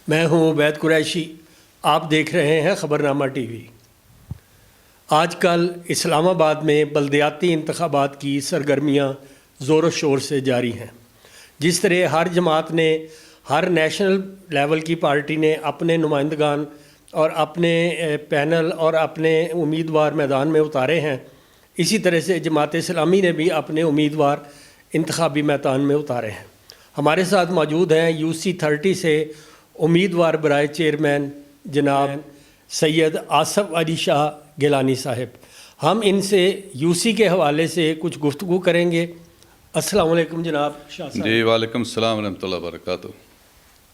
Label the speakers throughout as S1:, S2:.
S1: میں ہوں عبید قریشی، آپ دیکھ رہے ہیں خبرنامہ ٹی وی۔ آج کل اسلام آباد میں بلدیاتی انتخابات کی سرگرمیاں زور و شور سے جاری ہیں۔ جس طرح ہر جماعت نے، ہر نیشنل لیول کی پارٹی نے اپنے نمائندگان اور اپنے پینل اور اپنے امیدوار میدان میں اتارے ہیں، اسی طرح سے جماعت اسلامی نے بھی اپنے امیدوار انتخابی میدان میں اتارے ہیں۔ ہمارے ساتھ موجود ہیں UC30 سے امیدوار برائے چیئرمین جناب سید آصف علی شاہ گیلانی صاحب۔ ہم ان سے UC کے حوالے سے کچھ گفتگو کریں گے۔ السلام علیکم جناب شاہ صاحب۔
S2: جی وعلیکم السلام ورحمۃ اللہ وبرکاتہ۔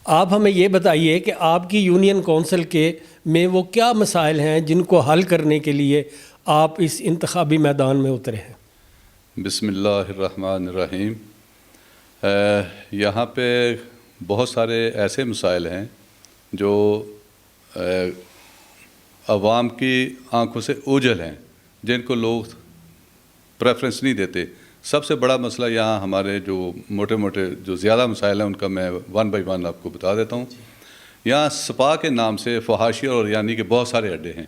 S1: آپ ہمیں یہ بتائیے کہ آپ کی یونین کونسل میں وہ کیا مسائل ہیں جن کو حل کرنے کے لیے آپ اس انتخابی میدان میں اترے ہیں؟
S2: بسم اللہ الرحمن الرحیم۔ یہاں پہ بہت سارے ایسے مسائل ہیں جو عوام کی آنکھوں سے اوجھل ہیں، جن کو لوگ پریفرنس نہیں دیتے۔ سب سے بڑا مسئلہ یہاں ہمارے جو موٹے جو زیادہ مسائل ہیں ان کا میں 1 بائی 1 آپ کو بتا دیتا ہوں۔ یہاں سپا کے نام سے فحاشی اور یعنی کہ بہت سارے اڈے ہیں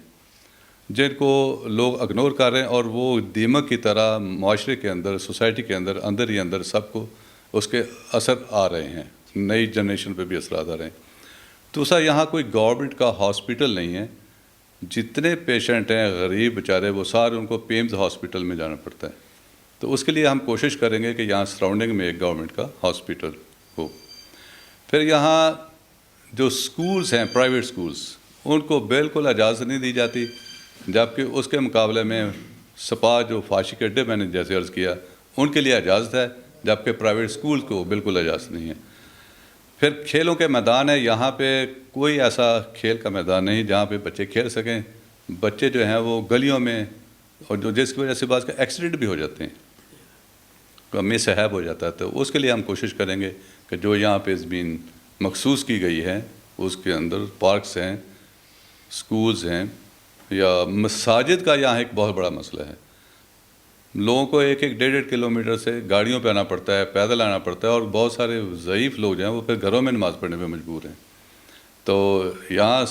S2: جن کو لوگ اگنور کر رہے ہیں، اور وہ دیمک کی طرح معاشرے کے اندر، سوسائٹی کے اندر ہی اندر سب کو اس کے اثر آ رہے ہیں، نئی جنریشن پہ بھی اثرات آ رہے ہیں۔ دوسرا، یہاں کوئی گورنمنٹ کا ہاسپٹل نہیں ہے۔ جتنے پیشنٹ ہیں غریب بیچارے، وہ سارے ان کو پیمز ہاسپٹل میں جانا پڑتا ہے۔ تو اس کے لیے ہم کوشش کریں گے کہ یہاں سراؤنڈنگ میں ایک گورنمنٹ کا ہاسپٹل ہو۔ پھر یہاں جو سکولز ہیں، پرائیویٹ سکولز، ان کو بالکل اجازت نہیں دی جاتی، جبکہ اس کے مقابلے میں سپا جو فحاشی کے اڈے میں نے جیسے عرض کیا ان کے لیے اجازت ہے، جبکہ پرائیویٹ سکول کو بالکل اجازت نہیں ہے۔ پھر کھیلوں کے میدان ہے، یہاں پہ کوئی ایسا کھیل کا میدان نہیں جہاں پہ بچے کھیل سکیں۔ بچے جو ہیں وہ گلیوں میں، اور جس کی وجہ سے بعض کا ایکسیڈنٹ بھی ہو جاتے ہیں، مس ہیپ ہو جاتا ہے۔ تو اس کے لیے ہم کوشش کریں گے کہ جو یہاں پہ زمین مخصوص کی گئی ہے اس کے اندر پارکس ہیں، سکولز ہیں، یا مساجد کا یہاں ایک بہت بڑا مسئلہ ہے۔ لوگوں کو 1-1.5 کلومیٹر سے گاڑیوں پہ آنا پڑتا ہے، پیدل آنا پڑتا ہے، اور بہت سارے ضعیف لوگ جو ہیں وہ پھر گھروں میں نماز پڑھنے پہ مجبور ہیں۔ تو یہاں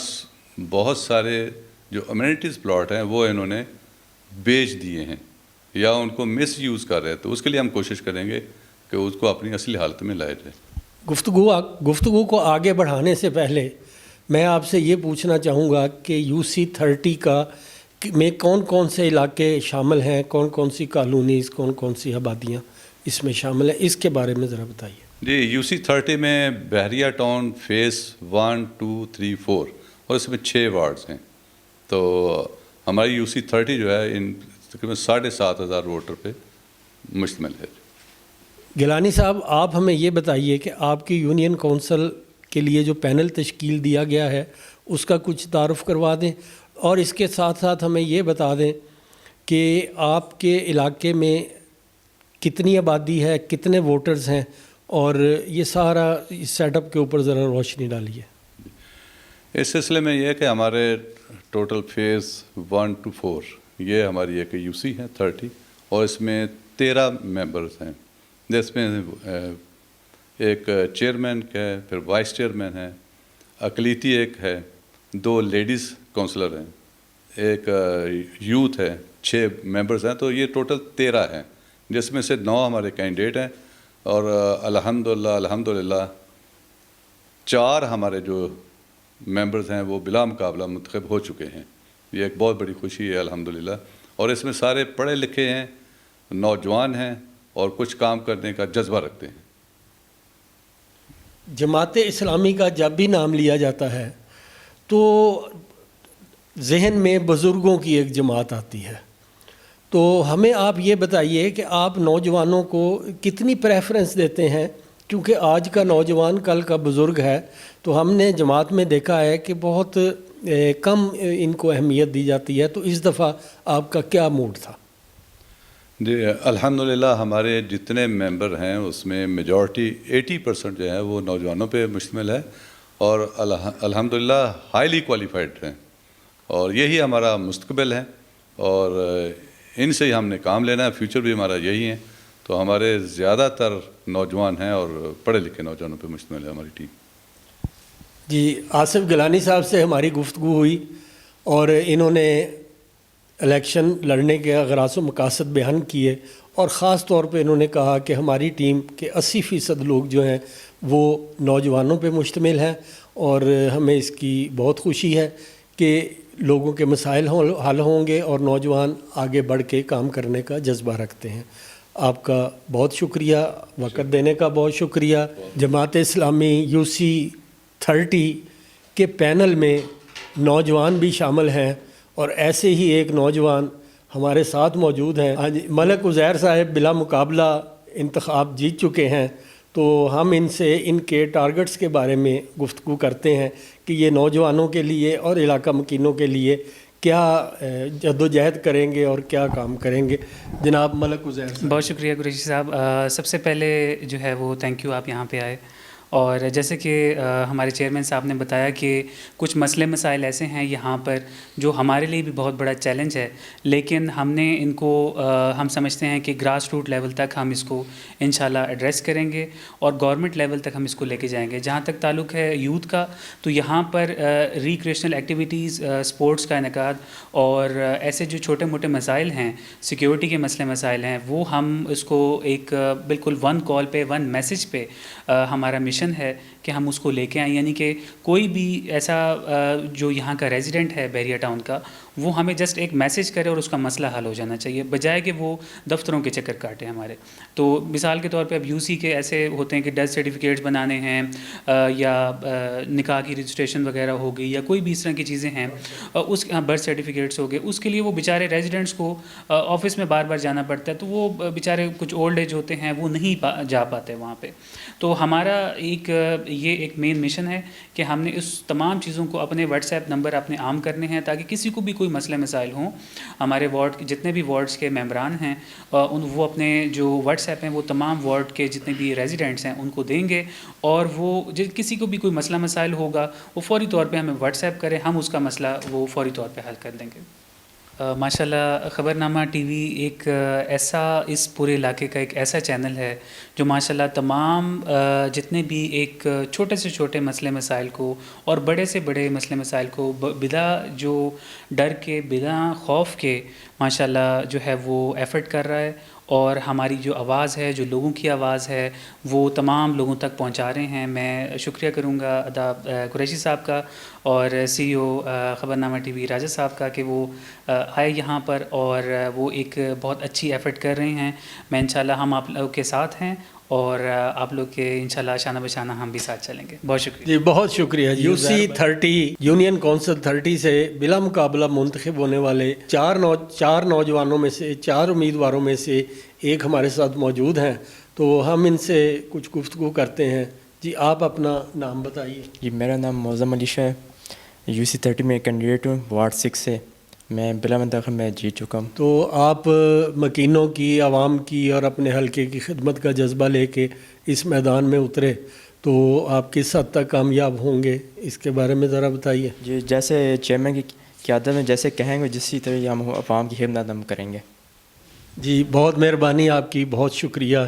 S2: بہت سارے جو امینٹیز پلاٹ ہیں وہ انہوں نے بیچ دیے ہیں یا ان کو مس یوز کر رہے ہیں۔ تو اس کے لیے ہم کوشش کریں گے کہ اس کو اپنی اصلی حالت میں لایا جائے۔
S1: گفتگو کو آگے بڑھانے سے پہلے میں آپ سے یہ پوچھنا چاہوں گا کہ UC30 میں کون کون سے علاقے شامل ہیں، کون کون سی کالونیز، کون کون سی آبادیاں اس میں شامل ہیں، اس کے بارے میں ذرا بتائیے۔
S2: جی، UC30 میں بحریہ ٹاؤن فیس 1، 2، 3، 4 اور اس میں 6 وارڈز ہیں۔ تو ہماری UC30 جو ہے ان تقریباً 7,500 ووٹر پہ مشتمل ہے۔
S1: گیلانی صاحب، آپ ہمیں یہ بتائیے کہ آپ کی یونین کونسل کے لیے جو پینل تشکیل دیا گیا ہے اس کا کچھ تعارف کروا دیں، اور اس کے ساتھ ساتھ ہمیں یہ بتا دیں کہ آپ کے علاقے میں کتنی آبادی ہے، کتنے ووٹرز ہیں، اور یہ سارا اس سیٹ اپ کے اوپر ذرا روشنی ڈالیے۔
S2: اس سلسلے میں یہ ہے کہ ہمارے ٹوٹل فیز 1 to 4 یہ ہماری ایک UC ہے 30، اور اس میں 13 ممبرز ہیں، جس میں ایک چیئرمین ہے، پھر وائس چیئرمین ہے، اقلیتی ایک ہے، 2 لیڈیز کونسلر ہیں، ایک یوتھ ہے، 6 ممبرز ہیں۔ تو یہ ٹوٹل 13 ہیں، جس میں سے 9 ہمارے کینڈیڈیٹ ہیں، اور الحمدللہ 4 ہمارے جو ممبرز ہیں وہ بلا مقابلہ منتخب ہو چکے ہیں۔ یہ ایک بہت بڑی خوشی ہے الحمدللہ، اور اس میں سارے پڑھے لکھے ہیں، نوجوان ہیں، اور کچھ کام کرنے کا جذبہ رکھتے ہیں۔
S1: جماعت اسلامی کا جب بھی نام لیا جاتا ہے تو ذہن میں بزرگوں کی ایک جماعت آتی ہے، تو ہمیں آپ یہ بتائیے کہ آپ نوجوانوں کو کتنی پریفرنس دیتے ہیں، کیونکہ آج کا نوجوان کل کا بزرگ ہے، تو ہم نے جماعت میں دیکھا ہے کہ بہت کم ان کو اہمیت دی جاتی ہے۔ تو اس دفعہ آپ کا کیا موڈ تھا؟
S2: جی الحمدللہ ہمارے جتنے ممبر ہیں اس میں میجورٹی 80% جو ہے وہ نوجوانوں پہ مشتمل ہے، اور الحمدللہ ہائیلی کوالیفائڈ ہیں، اور یہی ہمارا مستقبل ہے، اور ان سے ہی ہم نے کام لینا ہے، فیوچر بھی ہمارا یہی ہے۔ تو ہمارے زیادہ تر نوجوان ہیں اور پڑھے لکھے نوجوانوں پہ مشتمل ہے ہماری ٹیم۔
S1: جی آصف گیلانی صاحب سے ہماری گفتگو ہوئی اور انہوں نے الیکشن لڑنے کے اغراض و مقاصد بیان کیے، اور خاص طور پہ انہوں نے کہا کہ ہماری ٹیم کے 80% لوگ جو ہیں وہ نوجوانوں پہ مشتمل ہیں، اور ہمیں اس کی بہت خوشی ہے کہ لوگوں کے مسائل حل ہوں گے اور نوجوان آگے بڑھ کے کام کرنے کا جذبہ رکھتے ہیں۔ آپ کا بہت شکریہ، وقت دینے کا بہت شکریہ۔ جماعت اسلامی UC 30 کے پینل میں نوجوان بھی شامل ہیں، اور ایسے ہی ایک نوجوان ہمارے ساتھ موجود ہیں۔ ملک عزیر صاحب بلا مقابلہ انتخاب جیت چکے ہیں، تو ہم ان سے ان کے ٹارگٹس کے بارے میں گفتگو کرتے ہیں کہ یہ نوجوانوں کے لیے اور علاقہ مکینوں کے لیے کیا جدوجہد کریں گے اور کیا کام کریں گے۔ جناب ملک عزیر صاحب۔
S3: بہت شکریہ قریشی صاحب۔ سب سے پہلے جو ہے وہ تھینک یو، آپ یہاں پہ آئے، اور جیسے کہ ہمارے چیئرمین صاحب نے بتایا کہ کچھ مسئلے مسائل ایسے ہیں یہاں پر جو ہمارے لیے بھی بہت بڑا چیلنج ہے، لیکن ہم نے ان کو ہم سمجھتے ہیں کہ گراس روٹ لیول تک ہم اس کو انشاءاللہ ایڈریس کریں گے اور گورنمنٹ لیول تک ہم اس کو لے کے جائیں گے۔ جہاں تک تعلق ہے یوتھ کا، تو یہاں پر ریکریشنل ایکٹیویٹیز، سپورٹس کا انعقاد اور ایسے جو چھوٹے موٹے مسائل ہیں، سیکیورٹی کے مسئلے مسائل ہیں، وہ ہم اس کو ایک بالکل ون کال پہ، ون میسج پہ ہمارا مشن ہے کہ ہم اس کو لے کے آئیں، یعنی کہ کوئی بھی ایسا جو یہاں کا ریزیڈنٹ ہے بحریہ ٹاؤن کا، وہ ہمیں جسٹ ایک میسج کرے اور اس کا مسئلہ حل ہو جانا چاہیے، بجائے کہ وہ دفتروں کے چکر کاٹے ہمارے۔ تو مثال کے طور پہ اب UC کے ایسے ہوتے ہیں کہ ڈیتھ سرٹیفکیٹس بنانے ہیں، یا نکاح کی رجسٹریشن وغیرہ ہو گئی، یا کوئی بھی اس طرح کی چیزیں ہیں، اس برتھ سرٹیفکیٹس ہو گئے، اس کے لیے وہ بیچارے ریزیڈنٹس کو آفس میں بار بار جانا پڑتا ہے، تو وہ بیچارے کچھ اولڈ ایج ہوتے ہیں، وہ نہیں جا پاتے وہاں پہ۔ تو ہمارا یہ ایک مین مشن ہے کہ ہم نے اس تمام چیزوں کو اپنے واٹس ایپ نمبر اپنے عام کرنے ہیں، تاکہ کسی کو بھی کوئی مسئلے مسائل ہوں، ہمارے وارڈ جتنے بھی وارڈس کے ممبران ہیں وہ اپنے جو واٹس ایپ ہیں وہ تمام وارڈ کے جتنے بھی ریزیڈنٹس ہیں ان کو دیں گے، اور وہ کسی کو بھی کوئی مسئلہ مسائل ہوگا وہ فوری طور پہ ہمیں واٹس ایپ کرے، ہم اس کا مسئلہ وہ فوری طور پہ حل کر دیں گے۔ ماشاءاللہ خبرنامہ TV ایک ایسا، اس پورے علاقے کا ایک ایسا چینل ہے جو ماشاءاللہ تمام جتنے بھی ایک چھوٹے سے چھوٹے مسئلے مسائل کو اور بڑے سے بڑے مسئلے مسائل کو بلا جو ڈر کے، بلا خوف کے ماشاءاللہ جو ہے وہ ایفرٹ کر رہا ہے، اور ہماری جو آواز ہے، جو لوگوں کی آواز ہے، وہ تمام لوگوں تک پہنچا رہے ہیں۔ میں شکریہ کروں گا ادا قریشی صاحب کا اور CEO خبرنامہ TV راجہ صاحب کا کہ وہ آئے یہاں پر اور وہ ایک بہت اچھی ایفرٹ کر رہے ہیں۔ میں انشاءاللہ ہم آپ لوگ کے ساتھ ہیں، اور آپ لوگ کے انشاءاللہ شانہ بشانہ ہم بھی ساتھ چلیں گے۔ بہت شکریہ
S1: جی بہت شکریہ۔ UC 30 یونین کونسل 30 سے بلا مقابلہ منتخب ہونے والے چار نوجوانوں میں سے، 4 امیدواروں میں سے ایک ہمارے ساتھ موجود ہیں، تو ہم ان سے کچھ گفتگو کرتے ہیں۔ جی آپ اپنا نام بتائیے۔
S4: جی میرا نام معظم علی شاہ ہے، UC 30 میں کینڈیڈیٹ ہوں، وارڈ 6 سے، میں بلا منتخب میں جیت چکا ہوں۔
S1: تو آپ مکینوں کی، عوام کی اور اپنے حلقے کی خدمت کا جذبہ لے کے اس میدان میں اترے، تو آپ کس حد تک کامیاب ہوں گے، اس کے بارے میں ذرا بتائیے۔
S4: جی جیسے چیئرمین کی قیادت میں جیسے کہیں گے جسی طرح ہم عوام کی خدمت ہم کریں گے۔
S1: جی بہت مہربانی آپ کی، بہت شکریہ۔